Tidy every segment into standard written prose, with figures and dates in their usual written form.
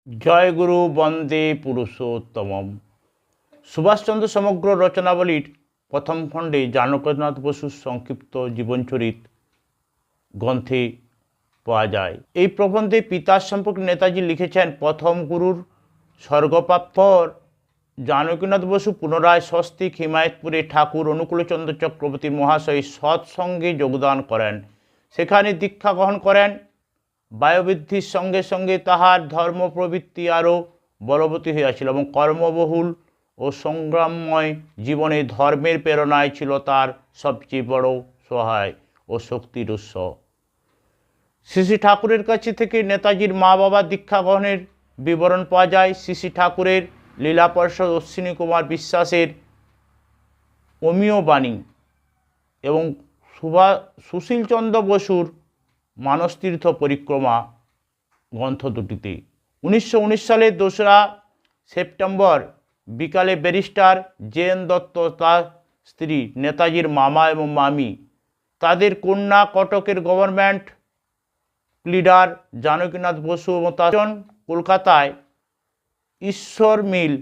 জয় গুরু বন্দে পুরুষোত্তমম। সুভাষচন্দ্র সমগ্র রচনাবলীর প্রথম খণ্ডে জানকীনাথ বসুর সংক্ষিপ্ত জীবনচরিত গ্রন্থে পাওয়া যায়। এই প্রবন্ধে পিতার সম্পর্কে নেতাজি লিখেছেন, প্রথম গুরুর স্বর্গপ্রাপ্তির পর জানকীনাথ বসু পুনরায় স্বস্তিক হিমায়তপুরে ঠাকুর অনুকূলচন্দ্র চক্রবর্তী মহাশয় সৎসঙ্গে যোগদান করেন। সেখানে দীক্ষা গ্রহণ করেন। বয়োবৃদ্ধির সঙ্গে সঙ্গে তাহার ধর্ম প্রবৃত্তি আরও বলবতী হইয়াছিল এবং কর্মবহুল ও সংগ্রামময় জীবনে ধর্মের প্রেরণায় ছিল তার সবচেয়ে বড় সহায় ও শক্তির উৎস। শ্রী শ্রী ঠাকুরের কাছে থেকে নেতাজির মা বাবা দীক্ষা গ্রহণের বিবরণ পাওয়া যায়। শ্রী শ্রী ঠাকুরের লীলা পার্ষদ অশ্বিনী কুমার বিশ্বাসের অমীয় বাণী এবং সুশীলচন্দ্র বসুর মানসতীর্থ পরিক্রমা গ্রন্থ দুটিতে 1919 সালের 2রা সেপ্টেম্বর বিকালে ব্যারিস্টার জেএন দত্ত, তার স্ত্রী, নেতাজির মামা এবং মামি, তাদের কন্যা কটকের গভর্নমেন্ট লিডার জানকীনাথ বসু এবং তাজন কলকাতায় ঈশ্বর মিল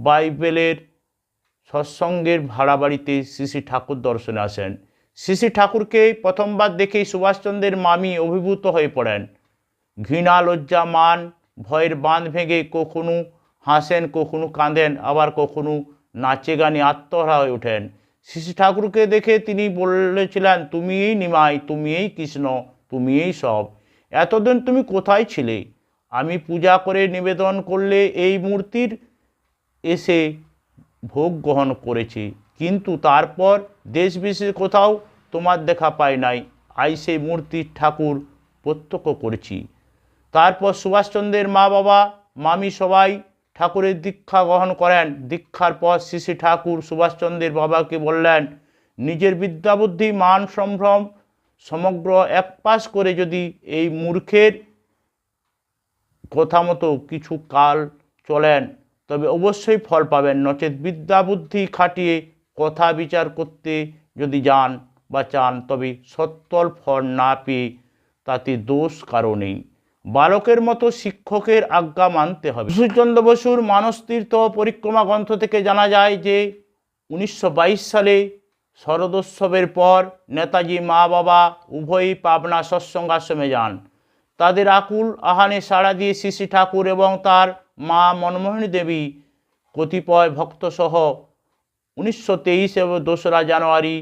বাইবেলের সৎসঙ্গের ভাড়া বাড়িতে শ্রী শ্রী ঠাকুর দর্শনে আসেন। শ্রী শ্রী ঠাকুরকে প্রথমবার দেখেই সুভাষচন্দ্রের মামি অভিভূত হয়ে পড়েন। ঘৃণা, লজ্জা, মান, ভয়ের বাঁধ ভেঙে কখনো হাসেন, কখনো কাঁদেন, আবার কখনো নাচে গানে আত্মহারা হয়ে ওঠেন। শ্রী শ্রী ঠাকুরকে দেখে তিনি বলেছিলেন, তুমি এই নিমাই, তুমি এই কৃষ্ণ, তুমি এই সব। এতদিন তুমি কোথায় ছিলে? আমি পূজা করে নিবেদন করলে এই মূর্তির এসে ভোগ গ্রহণ করেছি, কিন্তু তারপর দেশ বিদেশে কোথাও তোমার দেখা পাই নাই। আই সেই মূর্তির ঠাকুর প্রত্যক্ষ করেছি। তারপর সুভাষচন্দ্রের মা বাবা মামি সবাই ঠাকুরের দীক্ষা গ্রহণ করেন। দীক্ষার পর শ্রী শ্রী ঠাকুর সুভাষচন্দ্রের বাবাকে বললেন, নিজের বিদ্যাবুদ্ধি মান সম্ভ্রম সমগ্র এক পাশ করে যদি এই মূর্খের কথা মতো কিছু কাল চলেন তবে অবশ্যই ফল পাবেন, নচেত বিদ্যা বুদ্ধি খাটিয়ে কথা বিচার করতে যদি যান বা চান তবে সত্তর ফল না পেয়ে তাতে দোষ কারণেই। বালকের মতো শিক্ষকের আজ্ঞা মানতে হবে। সুশীলচন্দ্র বসুর মানসতীর্থ পরিক্রমা গ্রন্থ থেকে জানা যায় যে 1922 সালে শরদোৎসবের পর নেতাজি মা বাবা উভয়ই পাবনা সৎসঙ্গ আশ্রমে যান। তাদের আকুল আহ্বানে সাড়া দিয়ে শ্রী শ্রী ঠাকুর এবং তার মা মনমোহিনী দেবী কতিপয় ভক্তসহ 1923 এবং 2রা জানুয়ারি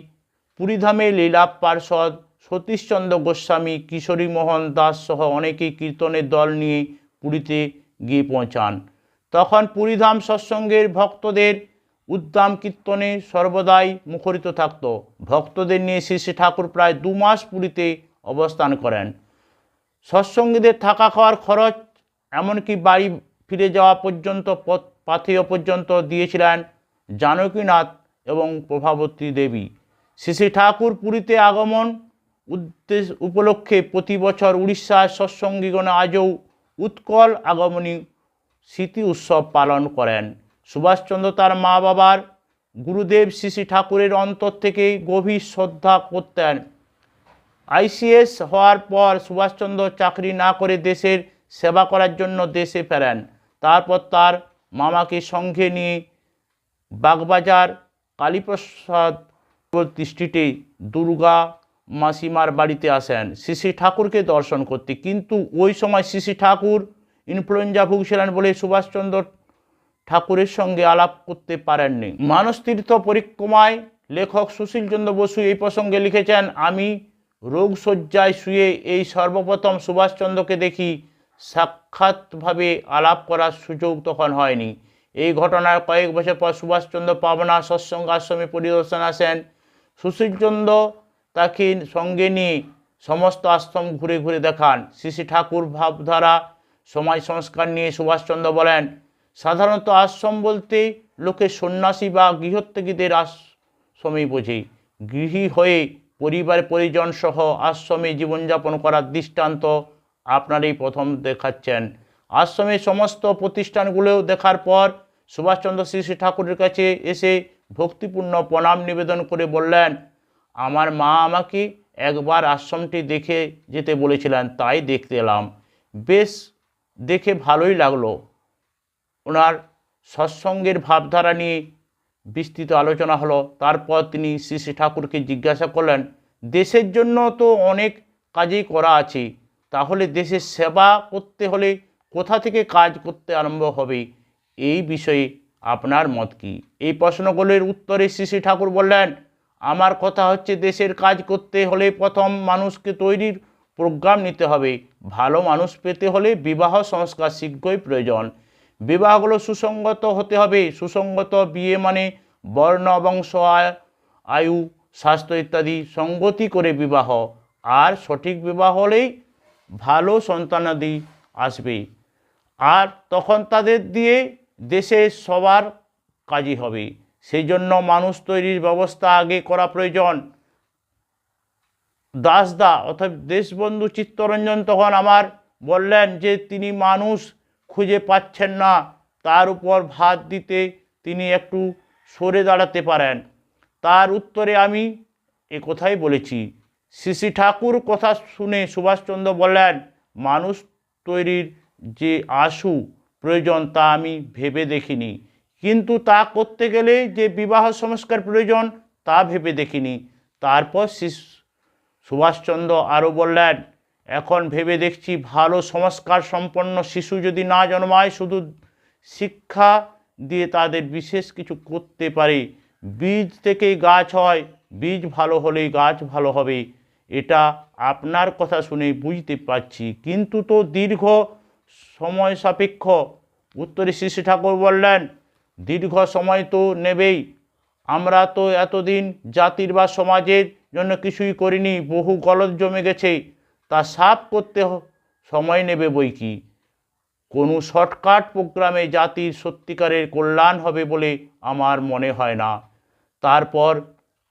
পুরীধামে লীলা পার্ষদ সতীশচন্দ্র গোস্বামী, কিশোরী মোহন দাস সহ অনেকেই কীর্তনের দল নিয়ে পুরীতে গিয়ে পৌঁছান। তখন পুরীধাম সৎসঙ্গের ভক্তদের উদ্দাম কীর্তনে সর্বদাই মুখরিত থাকত। ভক্তদের নিয়ে শ্রী শ্রী ঠাকুর প্রায় 2 মাস পুরীতে অবস্থান করেন। সৎসঙ্গীদের থাকা খাওয়ার খরচ এমনকি বাড়ি ফিরে যাওয়া পর্যন্ত পাথেয় পর্যন্ত দিয়েছিলেন জানকীনাথ এবং প্রভাবতী দেবী। শ্রী শ্রী ঠাকুর পুরীতে আগমন উপলক্ষে প্রতি বছর উড়িষ্যার সৎসঙ্গীগণ আজও উৎকল আগমনী স্মৃতি উৎসব পালন করেন। সুভাষচন্দ্র তার মা বাবার গুরুদেব শ্রী শ্রী ঠাকুরের অন্তর থেকে গভীর শ্রদ্ধা করতেন। আইসিএস হওয়ার পর সুভাষচন্দ্র চাকরি না করে দেশের সেবা করার জন্য দেশে ফেরেন। তারপর তার মামাকে সঙ্গে নিয়ে বাগবাজার কালীপ্রসাদ স্ট্রিটে দুর্গা মাসিমার বাড়িতে আসেন শ্রী শ্রী ঠাকুরকে দর্শন করতে। কিন্তু ওই সময় শ্রী শ্রী ঠাকুর ইনফ্লুয়েঞ্জা ভুগছিলেন বলে সুভাষচন্দ্র ঠাকুরের সঙ্গে আলাপ করতে পারেননি। মানসতীর্থ পরিক্রমায় লেখক সুশীলচন্দ্র বসু এই প্রসঙ্গে লিখেছেন, আমি রোগশয্যায় শুয়ে এই সর্বপ্রথম সুভাষচন্দ্রকে দেখি। সাক্ষাৎভাবে আলাপ করার সুযোগ তখন হয়নি। এই ঘটনার কয়েক বছর পর সুভাষচন্দ্র পাবনা সৎসঙ্গ আশ্রমে পরিদর্শনে আসেন। সুশীলচন্দ্র তাকে সঙ্গে নিয়ে সমস্ত আশ্রম ঘুরে ঘুরে দেখান। শ্রী শ্রী ঠাকুর ভাবধারা সমাজ সংস্কার নিয়ে সুভাষচন্দ্র বলেন, সাধারণত আশ্রম বলতে লোকে সন্ন্যাসী বা গৃহত্যাগীদের আশ্রমেই বোঝে। গৃহী হয়ে পরিবার পরিজন সহ আশ্রমে জীবনযাপন করার দৃষ্টান্ত আপনারাই প্রথম দেখাচ্ছেন। আশ্রমের সমস্ত প্রতিষ্ঠানগুলো দেখার পর সুভাষচন্দ্র শ্রী শ্রী ঠাকুরের কাছে এসে ভক্তিপূর্ণ প্রণাম নিবেদন করে বললেন, আমার মা আমাকে একবার আশ্রমটি দেখে যেতে বলেছিলেন, তাই দেখতে এলাম। বেশ দেখে ভালোই লাগলো। ওনার সৎসঙ্গের ভাবধারা নিয়ে বিস্তৃত আলোচনা হলো। তারপর তিনি শ্রী শ্রী ঠাকুরকে জিজ্ঞাসা করলেন, দেশের জন্য তো অনেক কাজই করা আছে, তাহলে দেশের সেবা করতে হলে কোথা থেকে কাজ করতে আরম্ভ হবে, এই বিষয়ে আপনার মত কী? এই প্রশ্নগুলির উত্তরে শ্রী শ্রী ঠাকুর বললেন, আমার কথা হচ্ছে দেশের কাজ করতে হলে প্রথম মানুষকে তৈরির প্রোগ্রাম নিতে হবে। ভালো মানুষ পেতে হলে বিবাহ সংস্কার শীঘ্রই প্রয়োজন। বিবাহগুলো সুসংগত হতে হবে। সুসংগত বিয়ে মানে বর্ণ, বংশ, আয়ু, স্বাস্থ্য ইত্যাদি সঙ্গতি করে বিবাহ। আর সঠিক বিবাহ হলেই ভালো সন্তানাদি আসবে, আর তখন তাদের দিয়ে দেশে সবার কাজই হবে। সেই জন্য মানুষ তৈরির ব্যবস্থা আগে করা প্রয়োজন। দাসদা অর্থাৎ দেশবন্ধু চিত্তরঞ্জন তখন আমার বললেন যে তিনি মানুষ খুঁজে পাচ্ছেন না, তার উপর ভাত দিতে তিনি একটু সরে দাঁড়াতে পারেন। তার উত্তরে আমি এ কথাই বলেছি। শ্রী শ্রী ঠাকুর কথা শুনে সুভাষচন্দ্র বললেন, মানুষ তৈরির যে আশু প্রয়োজন তা আমি ভেবে দেখিনি, কিন্তু তা করতে গেলে যে বিবাহ সংস্কার প্রয়োজন তা ভেবে দেখিনি। তারপর সুভাষচন্দ্র আরও বললেন, এখন ভেবে দেখছি ভালো সংস্কার সম্পন্ন শিশু যদি না জন্মায়, শুধু শিক্ষা দিয়ে তাদের বিশেষ কিছু করতে পারে। বীজ থেকেই গাছ হয়, বীজ ভালো হলেই গাছ ভালো হবে। এটা আপনার কথা শুনে বুঝতে পারছি, কিন্তু তো দীর্ঘ সময় সাপেক্ষ। উত্তরে শ্রী শ্রী ঠাকুর বললেন, দীর্ঘ সময় তো নেবেই। আমরা তো এতদিন জাতির বা সমাজের জন্য কিছুই করিনি, বহু গলদ জমে গেছে, তা সাফ করতে সময় নেবে বই কি। কোনো শর্টকাট প্রোগ্রামে জাতির সত্যিকারের কল্যাণ হবে বলে আমার মনে হয় না। তারপর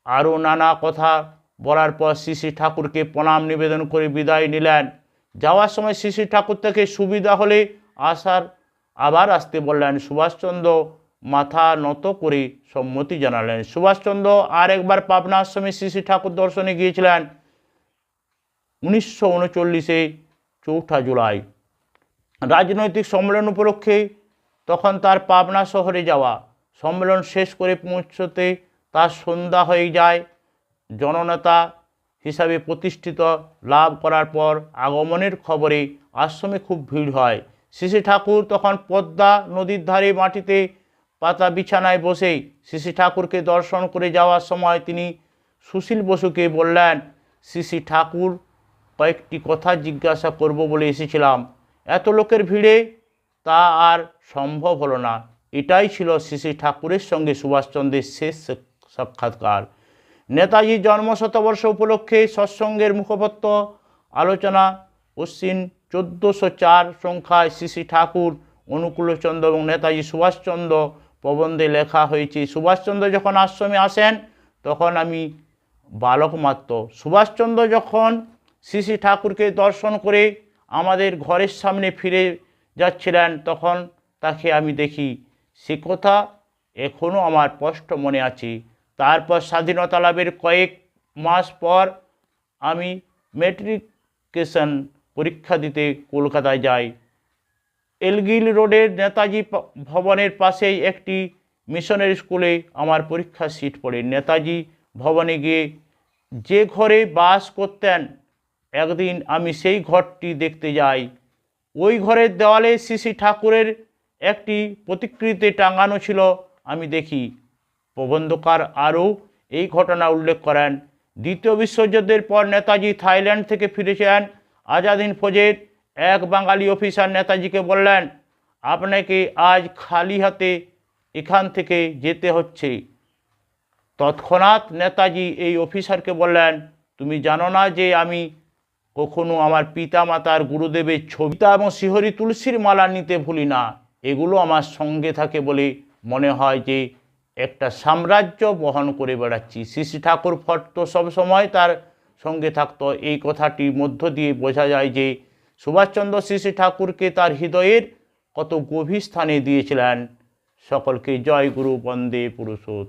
আরও নানা কথা বলার পর শ্রী শ্রী ঠাকুরকে প্রণাম নিবেদন করে বিদায় নিলেন। যাওয়ার সময় শ্রী শ্রী ঠাকুর থেকে সুবিধা হলে আবার আসতে বললেন। সুভাষচন্দ্র মাথা নত করে সম্মতি জানালেন। সুভাষচন্দ্র আর একবার পাবনা আশ্রমে শ্রী শ্রী ঠাকুর দর্শনে গিয়েছিলেন 1939 4 জুলাই। রাজনৈতিক সম্মেলন উপলক্ষে তখন তার পাবনা শহরে যাওয়া। সম্মেলন শেষ করে পৌঁছতে তার সন্ধ্যা হয়ে যায়। জননেতা হিসাবে প্রতিষ্ঠিত লাভ করার পর আগমনের খবরে আশ্রমে খুব ভিড় হয়। শ্রী শ্রী ঠাকুর তখন পদ্মা নদীর ধারে মাটিতে পাতা বিছানায় বসে। শ্রী শ্রী ঠাকুরকে দর্শন করে যাওয়ার সময় তিনি সুশীল বসুকে বললেন, শ্রী শ্রী ঠাকুর, কয়েকটি কথা জিজ্ঞাসা করব বলে এসেছিলাম। এত লোকের ভিড়ে তা আর সম্ভব হলো না। এটাই ছিল শ্রী শ্রী ঠাকুরের সঙ্গে সুভাষচন্দ্রের শেষ সাক্ষাৎকার। নেতাজির জন্মশতবর্ষ উপলক্ষে সৎসঙ্গের মুখপত্র আলোচনা অশ্বিন 1404 সংখ্যায় শ্রী শ্রী ঠাকুর, অনুকূলচন্দ্র এবং নেতাজি সুভাষচন্দ্র প্রবন্ধে লেখা হয়েছে, সুভাষচন্দ্র যখন আশ্রমে আসেন তখন আমি বালক মাত্র। সুভাষচন্দ্র যখন শ্রী শ্রী ঠাকুরকে দর্শন করে আমাদের ঘরের সামনে ফিরে যাচ্ছিলেন তখন তাকে আমি দেখি। সে কথা এখনও আমার স্পষ্ট মনে আছে। তারপর স্বাধীনতা লাভের কয়েক মাস পর আমি ম্যাট্রিকুলেশন পরীক্ষা দিতে কলকাতায় যাই। এলগিল রোডের নেতাজি ভবনের পাশেই একটি মিশনারি স্কুলে আমার পরীক্ষার সিট পড়ে। নেতাজি ভবনে গিয়ে যে ঘরে বাস করতেন, একদিন আমি সেই ঘরটি দেখতে যাই। ওই ঘরের দেওয়ালে শ্রী শ্রী ঠাকুরের একটি প্রতিকৃতি টাঙানো ছিল। আমি দেখি। প্রবন্ধকার আরও এই ঘটনা উল্লেখ করেন। দ্বিতীয় বিশ্বযুদ্ধের পর নেতাজি থাইল্যান্ড থেকে ফিরেছেন। আজাদ হিন্দ ফৌজের এক বাঙালি অফিসার নেতাজিকে বললেন, আপনাকে আজ খালি হাতে এখান থেকে যেতে হচ্ছে। তৎক্ষণাৎ নেতাজি এই অফিসারকে বললেন, তুমি জানো না যে আমি কখনো আমার পিতা মাতার গুরুদেবের ছবিতা এবং শিহরি তুলসীর মালা নিতে ভুলি না। এগুলো আমার সঙ্গে থাকে বলে মনে হয় যে একটা সাম্রাজ্য বহন করে বেড়াচ্ছি। শ্রী শ্রী ঠাকুর ফটো সবসময় তার সঙ্গে থাকতো। এই কথাটির মধ্য দিয়ে বোঝা যায় যে সুভাষচন্দ্র শ্রী শ্রী ঠাকুরকে তার হৃদয়ের কত গভীর স্থানে দিয়েছিলেন। সকলকে জয় গুরু, বন্দে পুরুষোত্তম।